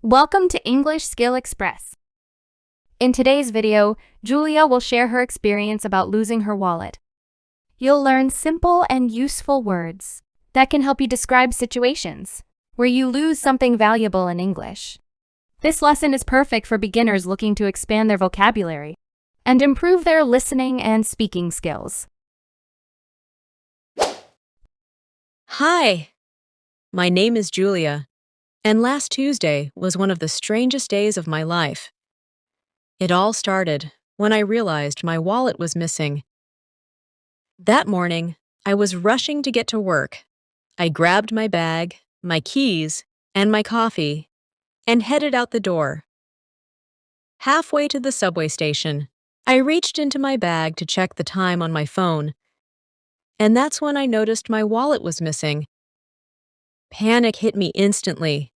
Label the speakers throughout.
Speaker 1: Welcome to English Skill Express. In today's video, Julia will share her experience about losing her wallet. You'll learn simple and useful words that can help you describe situations where you lose something valuable in English. This lesson is perfect for beginners looking to expand their vocabulary and improve their listening and speaking skills.
Speaker 2: Hi, my name is Julia, and last Tuesday was one of the strangest days of my life. It all started when I realized my wallet was missing. That morning, I was rushing to get to work. I grabbed my bag, my keys, and my coffee, and headed out the door. Halfway to the subway station, I reached into my bag to check the time on my phone, and that's when I noticed my wallet was missing. Panic hit me instantly.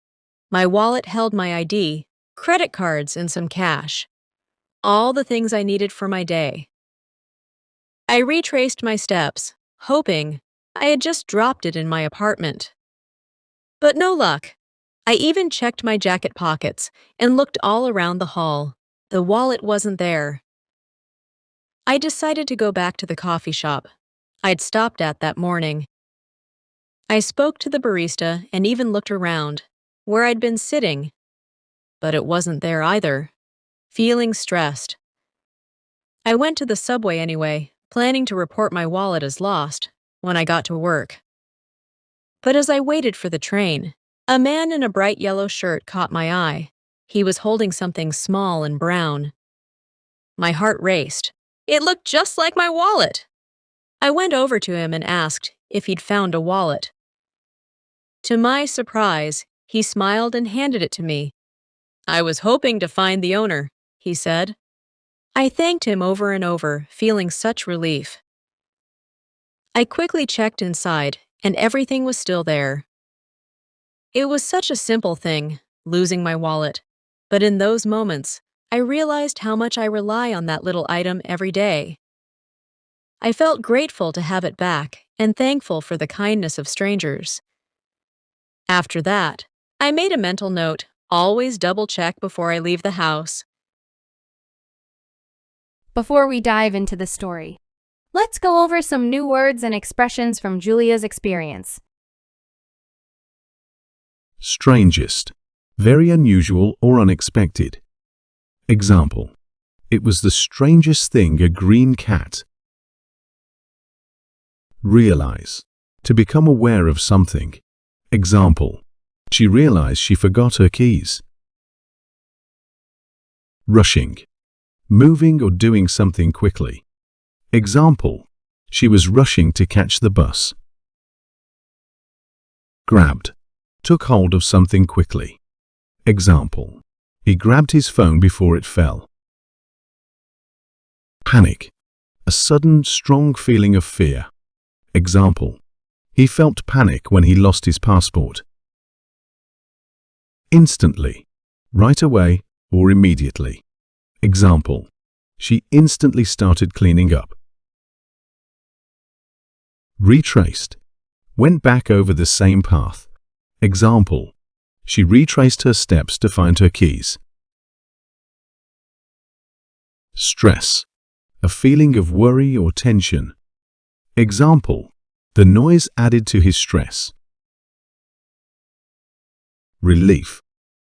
Speaker 2: My wallet held my ID, credit cards, and some cash. All the things I needed for my day. I retraced my steps, hoping I had just dropped it in my apartment. But no luck. I even checked my jacket pockets and looked all around the hall. The wallet wasn't there. I decided to go back to the coffee shop I'd stopped at that morning. I spoke to the barista and even looked around, where I'd been sitting, but it wasn't there either. Feeling stressed, I went to the subway anyway, planning to report my wallet as lost when I got to work. But as I waited for the train, a man in a bright yellow shirt caught my eye. He was holding something small and brown. My heart raced. It looked just like my wallet. I went over to him and asked if he'd found a wallet. To my surprise, he smiled and handed it to me. "I was hoping to find the owner," he said. I thanked him over and over, feeling such relief. I quickly checked inside, and everything was still there. It was such a simple thing, losing my wallet, but in those moments, I realized how much I rely on that little item every day. I felt grateful to have it back and thankful for the kindness of strangers. After that, I made a mental note: always double-check before I leave the house.
Speaker 1: Before we dive into the story, let's go over some new words and expressions from Julia's experience.
Speaker 3: Strangest. Very unusual or unexpected. Example: it was the strangest thing a green cat. Realize. To become aware of something. Example: she realized she forgot her keys. Rushing. Moving or doing something quickly. Example: she was rushing to catch the bus. Grabbed. Took hold of something quickly. Example: he grabbed his phone before it fell. Panic. A sudden, strong feeling of fear. Example: he felt panic when he lost his passport. Instantly. Right away or immediately. Example: she instantly started cleaning up. Retraced. Went back over the same path. Example: she retraced her steps to find her keys. Stress. A feeling of worry or tension. Example: the noise added to his stress. Relief.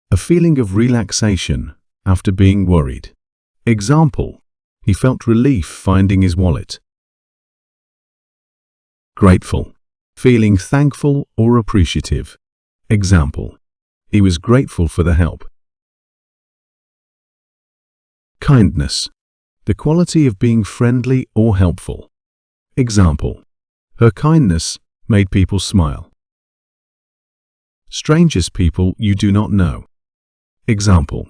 Speaker 3: A feeling of relaxation after being worried. Example: he felt relief finding his wallet. Grateful. Feeling thankful or appreciative. Example: he was grateful for the help. Kindness. The quality of being friendly or helpful. Example: her kindness made people smile. Strangest people you do not know. Example: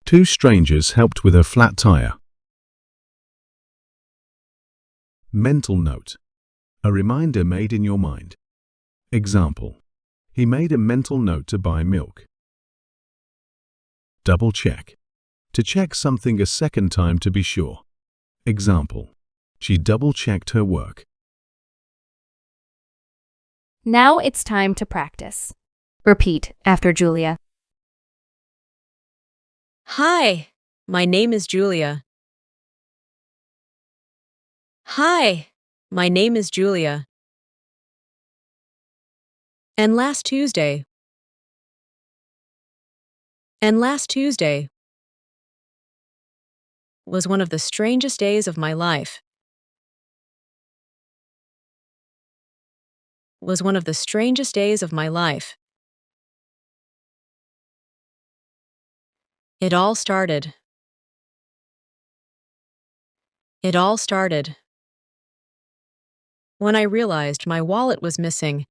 Speaker 3: two strangers helped with her flat tire. Mental note. A reminder made in your mind. Example: he made a mental note to buy milk. Double check. To check something a second time to be sure. Example: she double-checked her work.
Speaker 1: Now it's time to practice. Repeat after Julia.
Speaker 2: Hi, my name is Julia. Hi, my name is Julia. And last Tuesday, and last Tuesday was one of the strangest days of my life. Was one of the strangest days of my life. It all started. It all started when I realized my wallet was missing.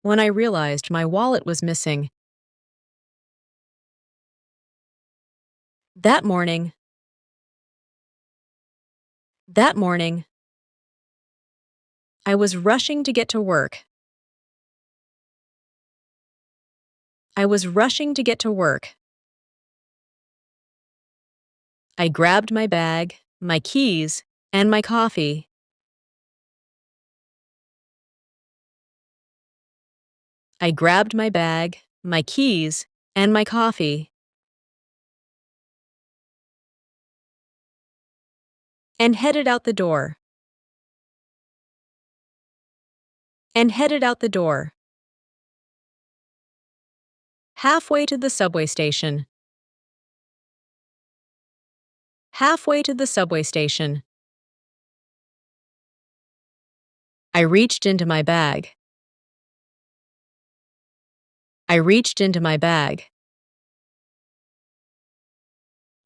Speaker 2: When I realized my wallet was missing. That morning, that morning, I was rushing to get to work. I was rushing to get to work. I grabbed my bag, my keys, and my coffee. I grabbed my bag, my keys, and my coffee. And headed out the door. And headed out the door. Halfway to the subway station. Halfway to the subway station. I reached into my bag. I reached into my bag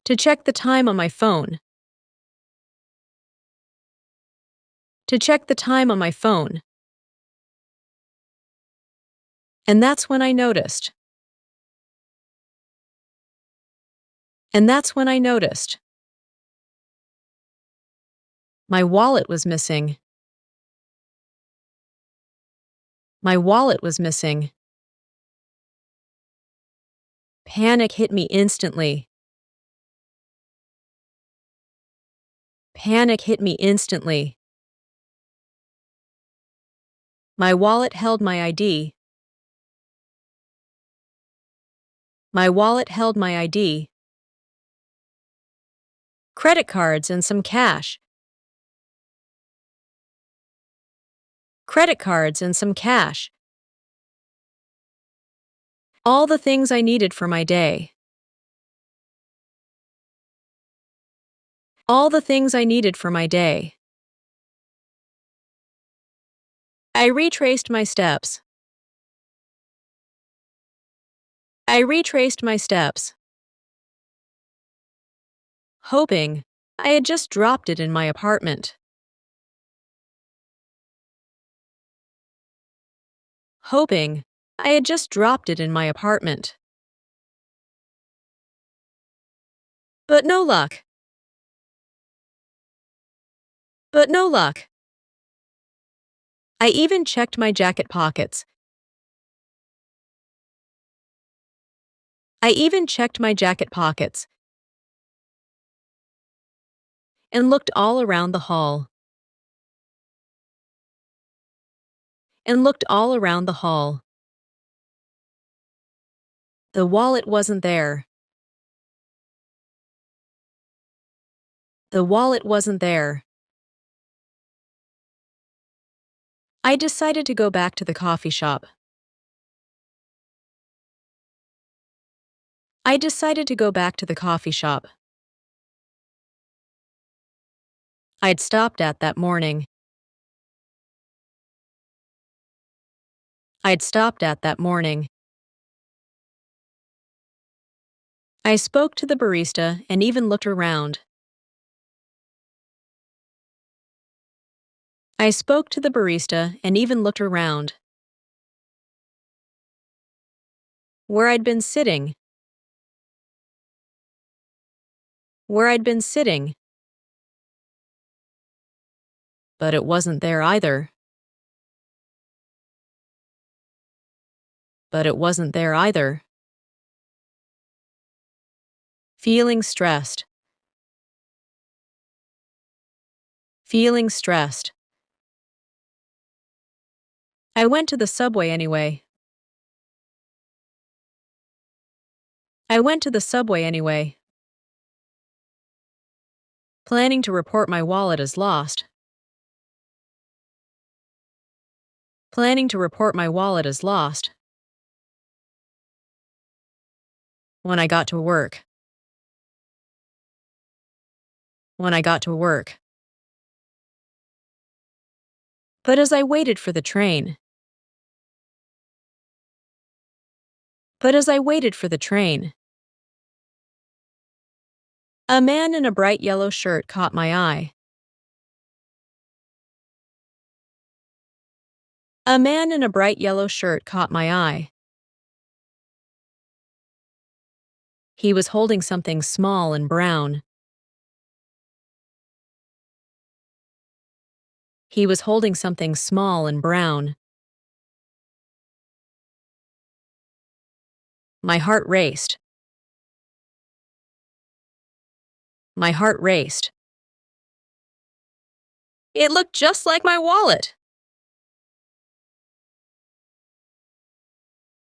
Speaker 2: to check the time on my phone. To check the time on my phone. And that's when I noticed. And that's when I noticed. My wallet was missing. My wallet was missing. Panic hit me instantly. Panic hit me instantly. My wallet held my ID. My wallet held my ID. Credit cards and some cash. Credit cards and some cash. All the things I needed for my day. All the things I needed for my day. I retraced my steps. I retraced my steps. Hoping I had just dropped it in my apartment. Hoping I had just dropped it in my apartment. But no luck. But no luck. I even checked my jacket pockets. I even checked my jacket pockets. And looked all around the hall. And looked all around the hall. The wallet wasn't there. The wallet wasn't there. I decided to go back to the coffee shop. I decided to go back to the coffee shop I'd stopped at that morning. I'd stopped at that morning. I spoke to the barista and even looked around. I spoke to the barista and even looked around. Where I'd been sitting. Where I'd been sitting. But it wasn't there either. But it wasn't there either. Feeling stressed. Feeling stressed. I went to the subway anyway. I went to the subway anyway, planning to report my wallet as lost. Planning to report my wallet as lost. When I got to work. When I got to work. But as I waited for the train. But as I waited for the train. A man in a bright yellow shirt caught my eye. A man in a bright yellow shirt caught my eye. He was holding something small and brown. He was holding something small and brown. My heart raced. My heart raced. It looked just like my wallet.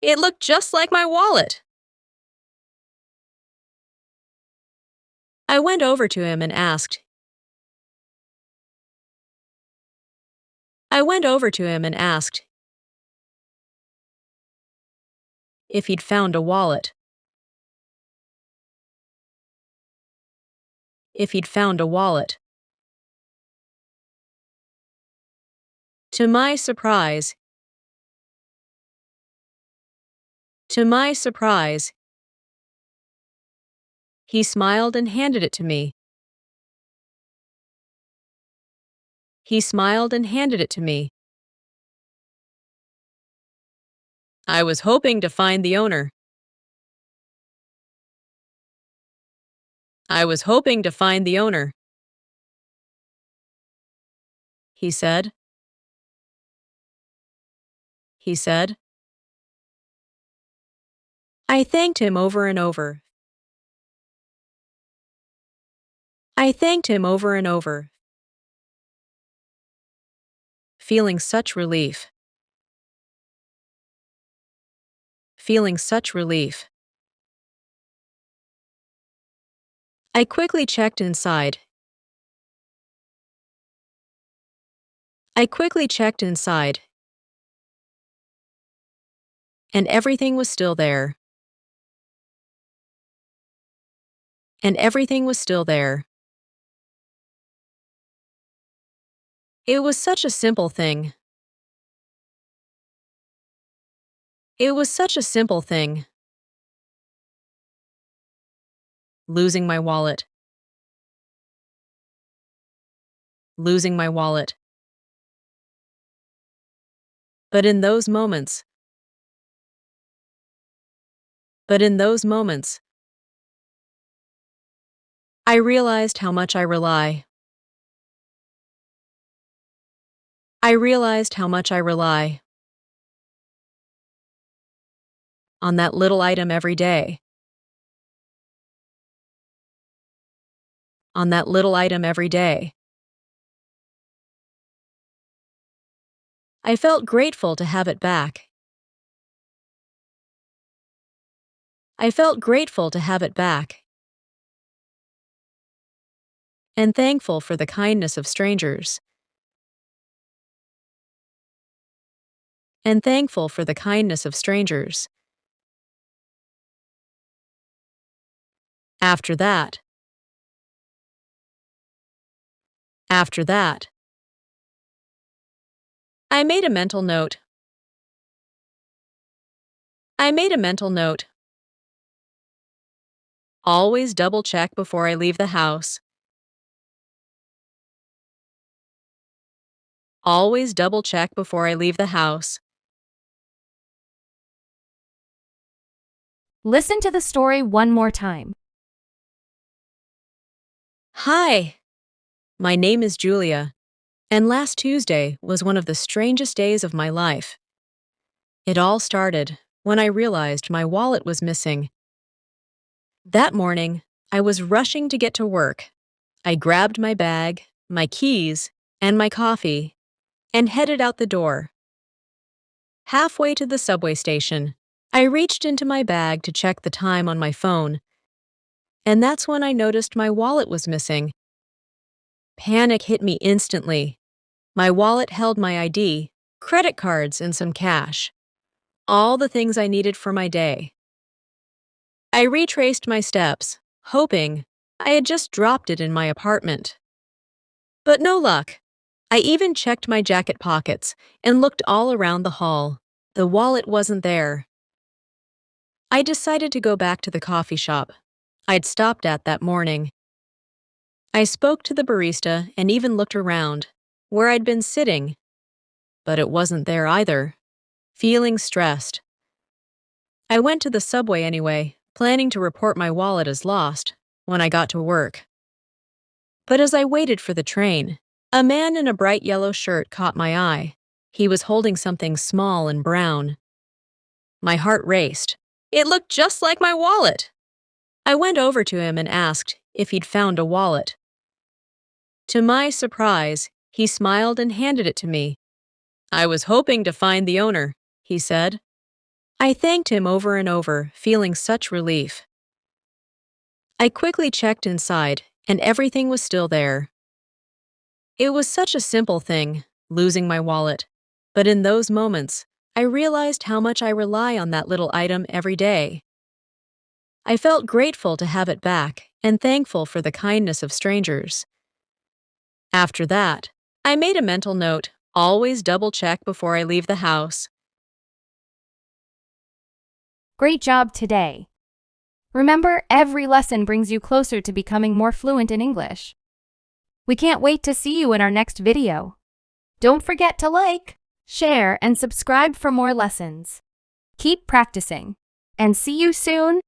Speaker 2: It looked just like my wallet. I went over to him and asked. I went over to him and asked if he'd found a wallet. If he'd found a wallet. To my surprise. To my surprise. He smiled and handed it to me. He smiled and handed it to me. I was hoping to find the owner. I was hoping to find the owner. He said. He said. I thanked him over and over. I thanked him over and over. Feeling such relief. Feeling such relief. I quickly checked inside. I quickly checked inside. And everything was still there. And everything was still there. It was such a simple thing. It was such a simple thing. Losing my wallet. Losing my wallet. But in those moments. But in those moments. I realized how much I rely. I realized how much I rely on that little item every day. On that little item every day. I felt grateful to have it back. I felt grateful to have it back. And thankful for the kindness of strangers. And thankful for the kindness of strangers. After that. After that. I made a mental note. I made a mental note. Always double check before I leave the house. Always double check before I leave the house.
Speaker 1: Listen to the story one more time.
Speaker 2: Hi, my name is Julia, and last Tuesday was one of the strangest days of my life. It all started when I realized my wallet was missing. That morning, I was rushing to get to work. I grabbed my bag, my keys, and my coffee, and headed out the door. Halfway to the subway station, I reached into my bag to check the time on my phone, and that's when I noticed my wallet was missing. Panic hit me instantly. My wallet held my ID, credit cards, and some cash. All the things I needed for my day. I retraced my steps, hoping I had just dropped it in my apartment. But no luck. I even checked my jacket pockets and looked all around the hall. The wallet wasn't there. I decided to go back to the coffee shop I'd stopped at that morning. I spoke to the barista and even looked around, where I'd been sitting, but it wasn't there either. Feeling stressed, I went to the subway anyway, planning to report my wallet as lost when I got to work. But as I waited for the train, a man in a bright yellow shirt caught my eye. He was holding something small and brown. My heart raced. It looked just like my wallet. I went over to him and asked if he'd found a wallet. To my surprise, he smiled and handed it to me. "I was hoping to find the owner," he said. I thanked him over and over, feeling such relief. I quickly checked inside, and everything was still there. It was such a simple thing, losing my wallet, but in those moments, I realized how much I rely on that little item every day. I felt grateful to have it back and thankful for the kindness of strangers. After that, I made a mental note, always double-check before I leave the house.
Speaker 1: Great job today! Remember, every lesson brings you closer to becoming more fluent in English. We can't wait to see you in our next video. Don't forget to like, share, and subscribe for more lessons. Keep practicing, and see you soon!